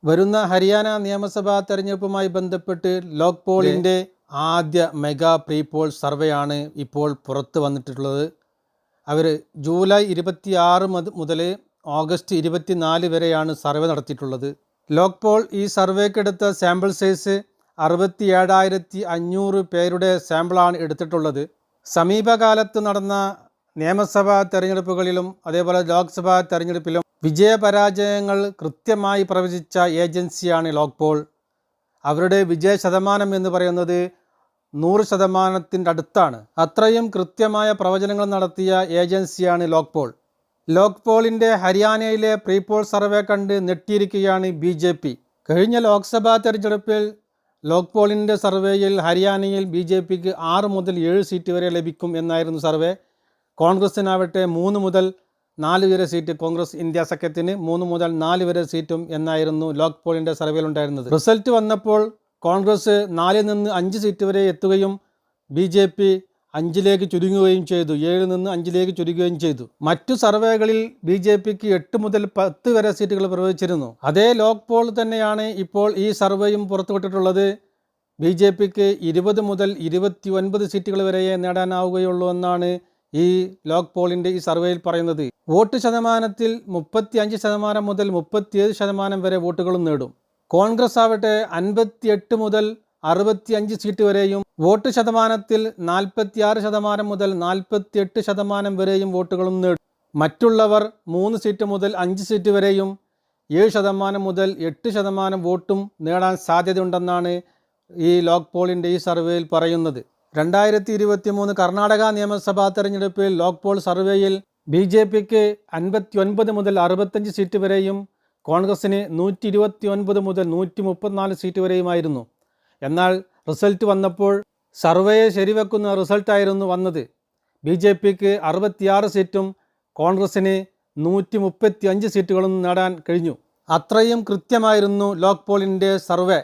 വരുന്ന ഹരിയാന നിയമസഭാ തെരഞ്ഞെടുപ്പുമായി ബന്ധപ്പെട്ട് ലോക് പോളിൻ്റെ ആദ്യ മെഗാ പ്രീ പോൾ സർവേയാണ് ഇപ്പോൾ പുറത്ത് വന്നിട്ടുള്ളത്. അവർ ജൂലൈ 26 മുതൽ ഓഗസ്റ്റ് 24 വരെയാണ് സർവേ നടത്തിയിട്ടുള്ളത്. ലോക് പോൾ ഈ സർവേക്കെടുത്ത സാമ്പിൾ സൈസ് 67,500 പേരുടെ സാമ്പിളാണ് എടുത്തിട്ടുള്ളത്. സമീപകാലത്ത് നടന്ന നിയമസഭാ തെരഞ്ഞെടുപ്പുകളിലും അതേപോലെ ലോക്സഭാ തെരഞ്ഞെടുപ്പിലും വിജയപരാജയങ്ങൾ കൃത്യമായി പ്രവചിച്ച ഏജൻസിയാണ് ലോക് പോൾ. അവരുടെ വിജയ ശതമാനം എന്ന് പറയുന്നത് 100% അടുത്താണ്. അത്രയും കൃത്യമായ പ്രവചനങ്ങൾ നടത്തിയ ഏജൻസിയാണ് ലോക് പോൾ. ലോക് പോളിൻ്റെ ഹരിയാനയിലെ പ്രീ പോൾ സർവേ കണ്ട് ഞെട്ടിയിരിക്കുകയാണ് BJP. കഴിഞ്ഞ ലോക്സഭാ തെരഞ്ഞെടുപ്പിൽ ലോക് പോളിൻ്റെ സർവേയിൽ ഹരിയാനയിൽ BJPക്ക് 6 മുതൽ 7 സീറ്റ് വരെ ലഭിക്കും എന്നായിരുന്നു സർവേ. കോൺഗ്രസിനാവട്ടെ 3 മുതൽ 4 വരെ സീറ്റ്, കോൺഗ്രസ് ഇന്ത്യ സഖ്യത്തിന് 3 മുതൽ 4 വരെ സീറ്റും എന്നായിരുന്നു ലോക് പോളിൻ്റെ സർവേയിൽ ഉണ്ടായിരുന്നത്. റിസൾട്ട് വന്നപ്പോൾ കോൺഗ്രസ് 4 നിന്ന് 5 സീറ്റ് വരെ എത്തുകയും BJP 5ലേക്ക് ചുരുങ്ങുകയും ചെയ്തു. 7 നിന്ന് 5ലേക്ക് ചുരുങ്ങുകയും ചെയ്തു. മറ്റു സർവേകളിൽ BJPക്ക് 8 മുതൽ 10 വരെ സീറ്റുകൾ പ്രവചിച്ചിരുന്നു. അതേ ലോക് പോൾ തന്നെയാണ് ഇപ്പോൾ ഈ സർവേയും പുറത്തുവിട്ടിട്ടുള്ളത്. BJPക്ക് 20 മുതൽ 29 സീറ്റുകൾ വരെയേ നേടാനാവുകയുള്ളൂ എന്നാണ് ഈ ലോക് പോളിൻ്റെ ഈ സർവേയിൽ പറയുന്നത്. വോട്ട് ശതമാനത്തിൽ 35% മുതൽ 37% വരെ വോട്ടുകളും നേടും. കോൺഗ്രസ് ആവട്ടെ 58 മുതൽ 65 സീറ്റ് വരെയും വോട്ട് ശതമാനത്തിൽ 46% മുതൽ 48% വരെയും വോട്ടുകളും നേടും. മറ്റുള്ളവർ 3 സീറ്റ് മുതൽ 5 സീറ്റ് വരെയും 7% മുതൽ 8% വോട്ടും നേടാൻ സാധ്യതയുണ്ടെന്നാണ് ഈ ലോക് പോളിൻ്റെ ഈ സർവേയിൽ പറയുന്നത്. 2023 കർണാടക നിയമസഭാ തെരഞ്ഞെടുപ്പിൽ ലോക് പോൾ സർവേയിൽ BJPക്ക് 59 മുതൽ 65 സീറ്റ് വരെയും കോൺഗ്രസിന് 129 മുതൽ 134 സീറ്റ് വരെയുമായിരുന്നു. എന്നാൽ റിസൾട്ട് വന്നപ്പോൾ സർവേയെ ശരിവെക്കുന്ന റിസൾട്ടായിരുന്നു വന്നത്. BJPക്ക് 66 സീറ്റും കോൺഗ്രസിന് 135 സീറ്റുകളും നേടാൻ കഴിഞ്ഞു. അത്രയും കൃത്യമായിരുന്നു ലോക് പോളിൻ്റെ സർവേ.